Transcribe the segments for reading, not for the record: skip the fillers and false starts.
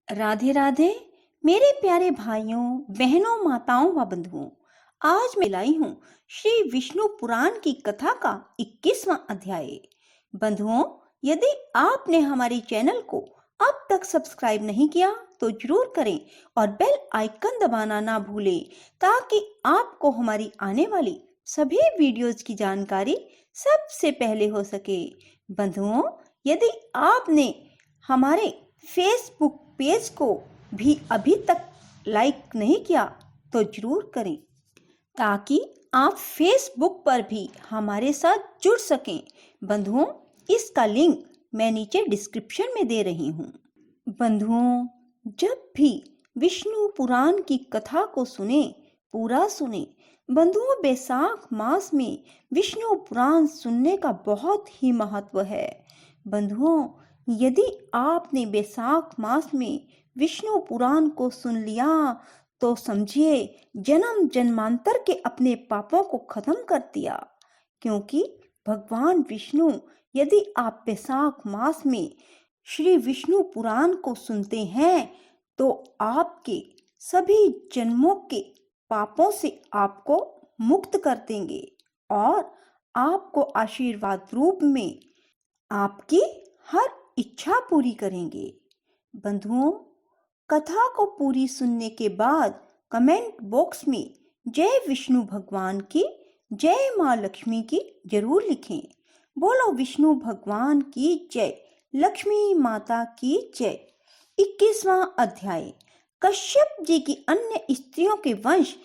राधे राधे मेरे प्यारे भाइयों बहनों माताओं व बंधुओं। आज मैं लाई हूँ श्री विष्णु पुराण की कथा का 21वां अध्याय। बंधुओं, यदि आपने हमारे चैनल को अब तक सब्सक्राइब नहीं किया तो जरूर करें और बेल आइकन दबाना ना भूलें ताकि आपको हमारी आने वाली सभी वीडियोस की जानकारी सबसे पहले हो सके। बंधुओं, यदि आपने हमारे फेसबुक पेज को भी अभी तक लाइक नहीं किया तो जरूर करें ताकि आप फेसबुक पर भी हमारे साथ जुड़ सकें। बंधुओं, इसका लिंक मैं नीचे डिस्क्रिप्शन में दे रही हूँ। बंधुओं, जब भी विष्णु पुराण की कथा को पूरा सुने। बंधुओं, बैसाख मास में विष्णु पुराण सुनने का बहुत ही महत्व है। बंधुओं, यदि आपने बैसाख मास में विष्णु पुराण को सुन लिया तो समझिए जन्म जन्मांतर के अपने पापों को खत्म कर दिया, क्योंकि भगवान विष्णु, यदि आप बैसाख मास में श्री विष्णु पुराण को सुनते हैं तो आपके सभी जन्मों के पापों से आपको मुक्त कर देंगे और आपको आशीर्वाद रूप में आपकी हर इच्छा पूरी करेंगे। बंधुओं, कथा को पूरी सुनने के बाद कमेंट बॉक्स में जय विष्णु भगवान की, जय माँ लक्ष्मी की जरूर लिखें। बोलो विष्णु भगवान की जय, लक्ष्मी माता की जय। 21वां अध्याय, कश्यप जी की अन्य स्त्रियों के वंश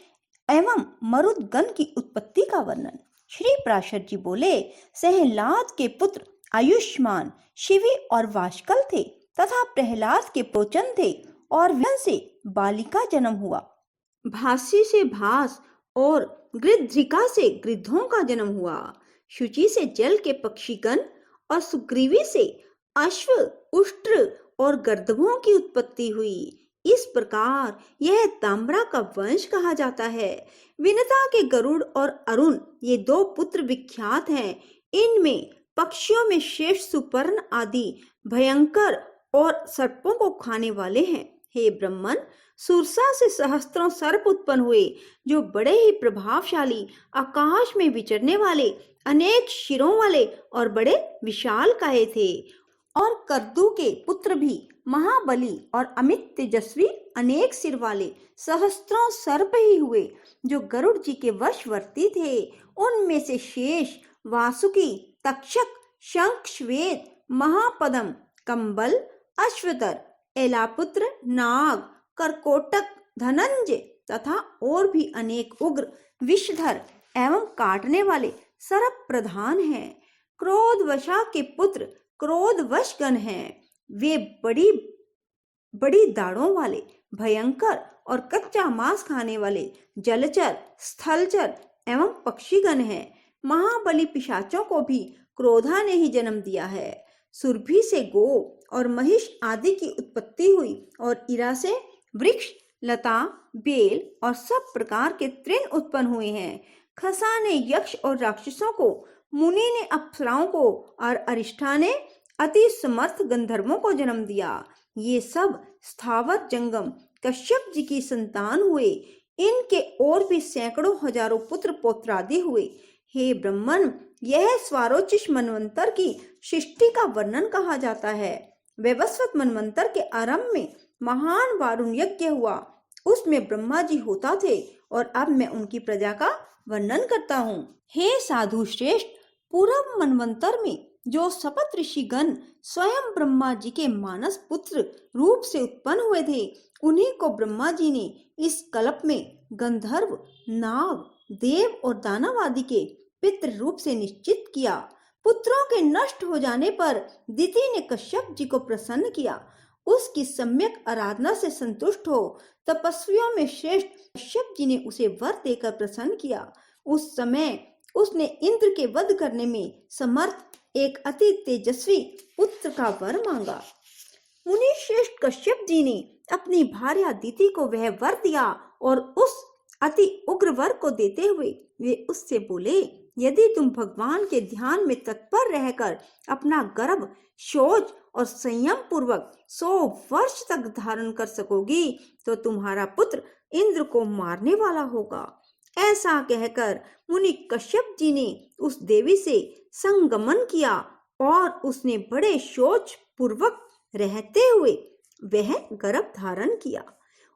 एवं मरुदगण की उत्पत्ति का वर्णन। श्री पराशर जी बोले, सहलाद के पुत्र आयुष्मान, शिवी और वाशकल थे तथा प्रहलाद के पोचन थे और वन से बालिका जन्म हुआ। भासी से भास और गृध्रिका से गृद्धों का जन्म हुआ। शुचि से जल के पक्षीगण और सुग्रीवी से अश्व, उष्ट्र और गर्दभों की उत्पत्ति हुई। इस प्रकार यह ताम्रा का वंश कहा जाता है। विनता के गरुड़ और अरुण ये दो पुत्र विख्यात हैं। इनमें पक्षियों में श्रेष्ठ सुपर्ण आदि भयंकर और सर्पों को खाने वाले हैं। हे ब्रह्मन, सुरसा से सहस्त्रों सर्प उत्पन्न हुए जो बड़े ही प्रभावशाली, आकाश में विचरने वाले, अनेक शिरों वाले और बड़े विशाल काये थे। और कर्दू के पुत्र भी महाबली और अमित तेजस्वी, अनेक सिर वाले सहस्त्रों सर्प ही हुए जो गरुड़ जी के वशवर्ती थे। उनमें से शेष, वासुकी, तक्षक, शंख, श्वेत, महापदम, कंबल, अश्वतर, एलापुत्र, नाग, करकोटक, धनंजय तथा और भी अनेक उग्र, विषधर एवं काटने वाले सर्प प्रधान हैं। क्रोधवशा के पुत्र क्रोधवशगण हैं। वे बड़ी बड़ी दाढ़ों वाले, भयंकर और कच्चा मांस खाने वाले जलचर, स्थलचर एवं पक्षीगण हैं। महाबली पिशाचों को भी क्रोधा ने ही जन्म दिया है। सुरभि से गो और महिष आदि की उत्पत्ति हुई और इरा से वृक्ष, लता, बेल और सब प्रकार के तृण उत्पन्न हुए हैं। खसा ने यक्ष और राक्षसों को, मुनि ने अप्सराओं को और अरिष्ठा ने अति समर्थ गंधर्वों को जन्म दिया। ये सब स्थावर जंगम कश्यप जी की संतान हुए। इनके और भी सैकड़ों हजारों पुत्र पौत्रादि हुए। हे ब्रह्मन, यह स्वारोचिष मनवंतर की सृष्टि का वर्णन कहा जाता है। वैवस्वत मनवंतर के आरंभ में महान वारुण यज्ञ हुआ, उसमें ब्रह्मा जी होता थे और अब मैं उनकी प्रजा का वर्णन करता हूँ। हे साधु श्रेष्ठ, पूर्व मनवंतर में जो सपत ऋषिगण स्वयं ब्रह्मा जी के मानस पुत्र रूप से उत्पन्न हुए थे, उन्हीं को ब्रह्मा जी ने इस कल्प में गंधर्व, नाग, देव और दानव आदि के पितृ रूप से निश्चित किया। पुत्रों के नष्ट हो जाने पर दिति ने कश्यप जी को प्रसन्न किया। उसकी सम्यक आराधना से संतुष्ट हो तपस्वियों में श्रेष्ठ कश्यप जी ने उसे वर देकर प्रसन्न किया। उस समय उसने इंद्र के वध करने में समर्थ एक अति तेजस्वी पुत्र का वर मांगा। मुनि श्रेष्ठ कश्यप जी ने अपनी भार्या दिति को वह वर दिया और उस अति उग्र वर को देते हुए वे उससे बोले, यदि तुम भगवान के ध्यान में तत्पर रहकर अपना गर्भ, शौच और संयम पूर्वक 100 वर्ष तक धारण कर सकोगी तो तुम्हारा पुत्र इंद्र को मारने वाला होगा। ऐसा कहकर मुनि कश्यप जी ने उस देवी से संगमन किया और उसने बड़े शौच पूर्वक रहते हुए वह गर्भ धारण किया।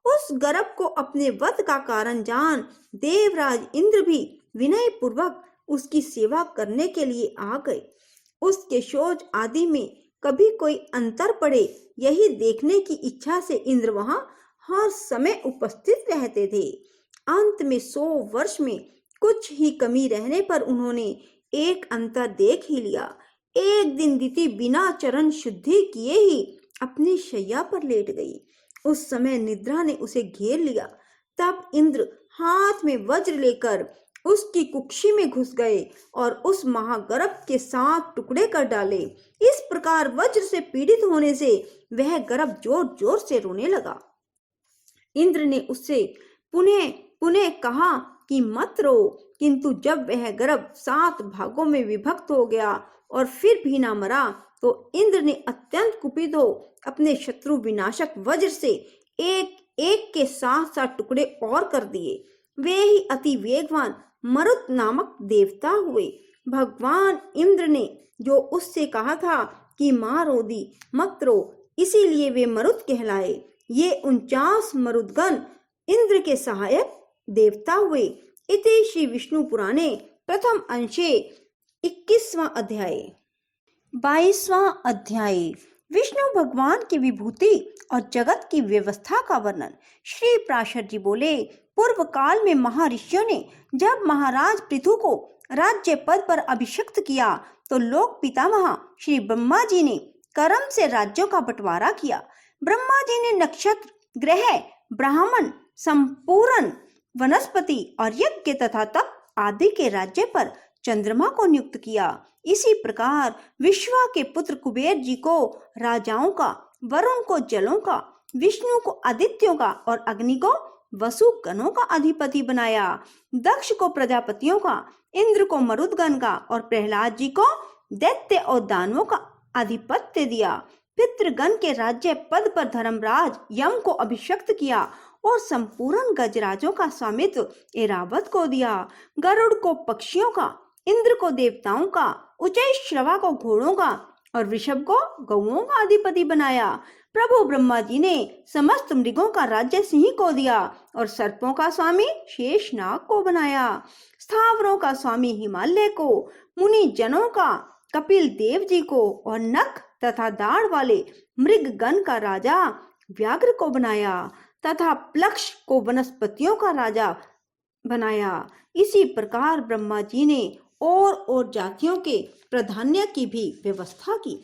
उस गर्भ को अपने वध का कारण जान देवराज इंद्र भी विनय पूर्वक उसकी सेवा करने के लिए आ गए। उसके शौच आदि में कभी कोई अंतर पड़े यही देखने की इच्छा से इंद्र वहां हर समय उपस्थित रहते थे। अंत में 100 वर्ष में कुछ ही कमी रहने पर उन्होंने एक अंतर देख ही लिया। एक दिन दिति बिना चरण शुद्धि किए ही अपनी शैया पर लेट गई। उस समय निद्रा ने उसे घेर लिया। तब इंद्र हाथ में वज्र लेकर उसकी कुक्षी में घुस गए और उस महागर्भ के 7 टुकड़े कर डाले। इस प्रकार वज्र से पीड़ित होने से वह गर्भ जोर जोर से रोने लगा। इंद्र ने उससे पुनः पुनः कहा कि मत रो, किंतु जब वह गर्भ 7 भागों में विभक्त हो गया और फिर भी ना मरा तो इंद्र ने अत्यंत कुपित हो अपने शत्रु विनाशक वज्र से एक एक के 7 टुकड़े और कर दिए। वे ही अति वेगवान मरुत नामक देवता हुए। भगवान इंद्र ने जो उससे कहा था कि मां रोदी मत रो, इसीलिए वे मरुत कहलाए। ये 49 मरुदगण इंद्र के सहायक देवता हुए। इति श्री विष्णु पुराणे प्रथम अंशे 21वां अध्याय। 22वां अध्याय विष्णु भगवान की विभूति और जगत की व्यवस्था का वर्णन। श्री प्राशर जी बोले, पूर्व काल में महर्षियों ने जब महाराज पृथु को राज्य पद पर अभिषिक्त किया तो लोक पितामह श्री ब्रह्मा जी ने कर्म से राज्यों का बंटवारा किया। ब्रह्मा जी ने नक्षत्र, ग्रह, ब्राह्मण, संपूर्ण वनस्पति और यज्ञ तथा तप आदि के राज्य पर चंद्रमा को नियुक्त किया। इसी प्रकार विश्वा के पुत्र कुबेर जी को राजाओं का, वरुण को जलों का, विष्णु को आदित्यों का और अग्नि को वसु गणों का अधिपति बनाया। दक्ष को प्रजापतियों का, इंद्र को मरुदगण का और प्रहलाद जी को दैत्य और दानवों का आधिपत्य दिया। पितृगण के राज्य पद पर धर्मराज यम को अभिषिक्त किया और संपूर्ण गजराजों का स्वामित्व ऐरावत को दिया। गरुड़ को पक्षियों का, इंद्र को देवताओं का, उच्चैश्रवा को घोड़ों का और वृषभ को गौओं का अधिपति बनाया। प्रभु ब्रह्मा जी ने समस्त मृगों का राज्य सिंह को दिया और सर्पों का स्वामी शेषनाग को बनाया। स्थावरों का स्वामी हिमालय को, मुनि जनों का कपिल देव जी को और नख तथा दाढ़ वाले मृगगण का राजा व्याघ्र को बनाया तथा प्लक्ष को वनस्पतियों का राजा बनाया। इसी प्रकार ब्रह्मा जी ने और जातियों के प्राधान्य की भी व्यवस्था की।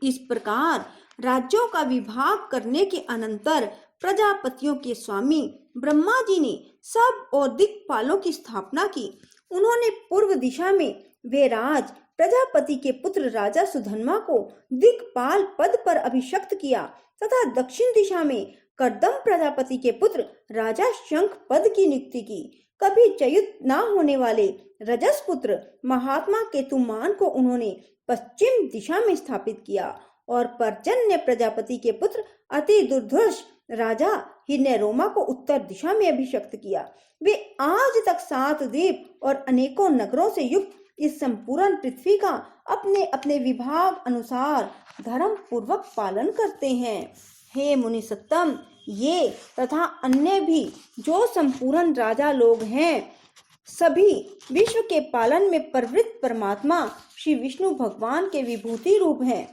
इस प्रकार राज्यों का विभाग करने के अनंतर प्रजापतियों के स्वामी ब्रह्मा जी ने सब और दिक्पालों की स्थापना की। उन्होंने पूर्व दिशा में वे राज प्रजापति के पुत्र राजा सुधन्मा को दिक्पाल पद पर अभिषिक्त किया तथा दक्षिण दिशा में कर्दम प्रजापति के पुत्र राजा शंख पद की नियुक्ति की। कभी च्युत न होने वाले रजस पुत्र महात्मा केतुमान को उन्होंने पश्चिम दिशा में स्थापित किया और पर्जन्य प्रजापति के पुत्र अति दुर्धर्ष राजा हिरण्यरोमा को उत्तर दिशा में अभिषिक्त किया। वे आज तक 7 द्वीप और अनेकों नगरों से युक्त इस संपूर्ण पृथ्वी का अपने अपने विभाग अनुसार धर्म पूर्वक पालन करते हैं। हे मुनि सत्तम, ये तथा अन्य भी जो संपूर्ण राजा लोग हैं, सभी विश्व के पालन में प्रवृत्त परमात्मा श्री विष्णु भगवान के विभूति रूप हैं।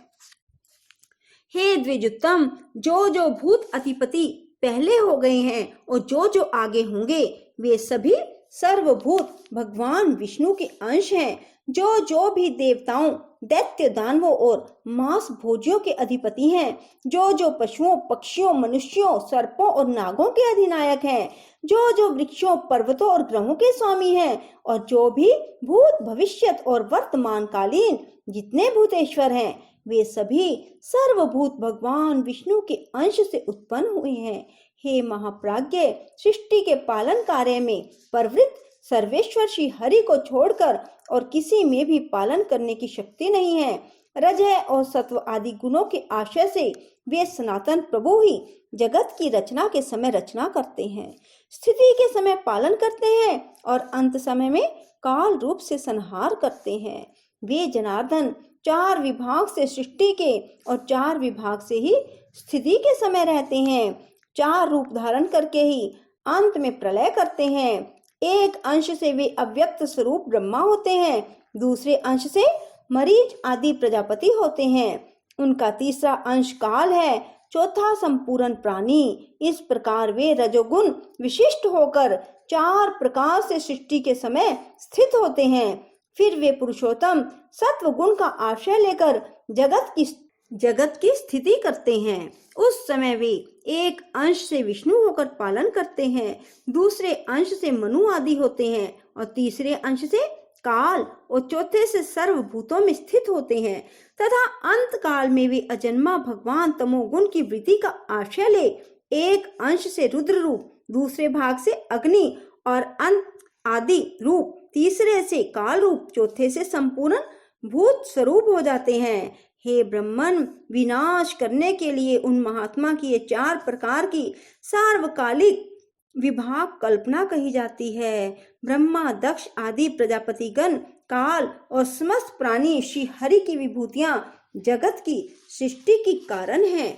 हे द्विजोत्तम, जो भूत अधिपति पहले हो गए हैं और जो आगे होंगे, वे सभी सर्वभूत भगवान विष्णु के अंश हैं। जो भी देवताओं, दैत्य, दानवों और मांस भोजियों के अधिपति हैं, जो पशुओं, पक्षियों, मनुष्यों, सर्पों और नागों के अधिनायक हैं, जो वृक्षों, पर्वतों और ग्रहों के स्वामी हैं, और जो भी भूत, भविष्यत और वर्तमान कालीन जितने भूतेश्वर हैं, वे सभी सर्वभूत भगवान विष्णु के अंश से उत्पन्न हुए हैं। हे महाप्राज्ञ, सृष्टि के पालन कार्य में प्रवृत्त सर्वेश्वर श्री हरि को छोड़कर और किसी में भी पालन करने की शक्ति नहीं है। रजः और सत्व आदि गुणों के आश्रय से वे सनातन प्रभु ही जगत की रचना के समय रचना करते हैं, स्थिति के समय पालन करते हैं और अंत समय में काल रूप से संहार करते हैं। वे जनार्दन 4 विभाग से सृष्टि के और 4 विभाग से ही स्थिति के समय रहते हैं। 4 रूप धारण करके ही अंत में प्रलय करते हैं। एक अंश से वे अव्यक्त स्वरूप ब्रह्मा होते हैं, दूसरे अंश से मरीच आदि प्रजापति होते हैं, उनका तीसरा अंश काल है, चौथा संपूर्ण प्राणी। इस प्रकार वे रजोगुण विशिष्ट होकर 4 प्रकार से सृष्टि के समय स्थित होते हैं। फिर वे पुरुषोत्तम सत्व गुण का आश्रय लेकर जगत की स्थिति करते हैं। उस समय वे एक अंश से विष्णु होकर पालन करते हैं, दूसरे अंश से मनु आदि होते हैं और तीसरे अंश से काल और चौथे से सर्वभूतों में स्थित होते हैं तथा अंत काल में वे अजन्मा भगवान तमोगुण की वृत्ति का आश्रय ले एक अंश से रुद्र रूप, दूसरे भाग से अग्नि और अंत आदि रूप, तीसरे से काल रूप, चौथे से संपूर्ण भूत स्वरूप हो जाते हैं। हे ब्रह्मन, विनाश करने के लिए उन महात्मा की ये 4 प्रकार की सार्वकालिक विभाग कल्पना कही जाती है। ब्रह्मा, दक्ष आदि प्रजापतिगण, काल और समस्त प्राणी श्री हरि की विभूतियां जगत की सृष्टि की कारण हैं।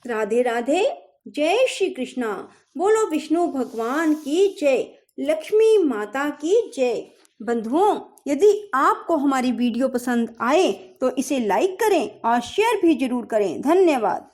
राधे राधे। जय श्री कृष्णा। बोलो विष्णु भगवान की जय, लक्ष्मी माता की जय। बंधुओं, यदि आपको हमारी वीडियो पसंद आए तो इसे लाइक करें और शेयर भी जरूर करें। धन्यवाद।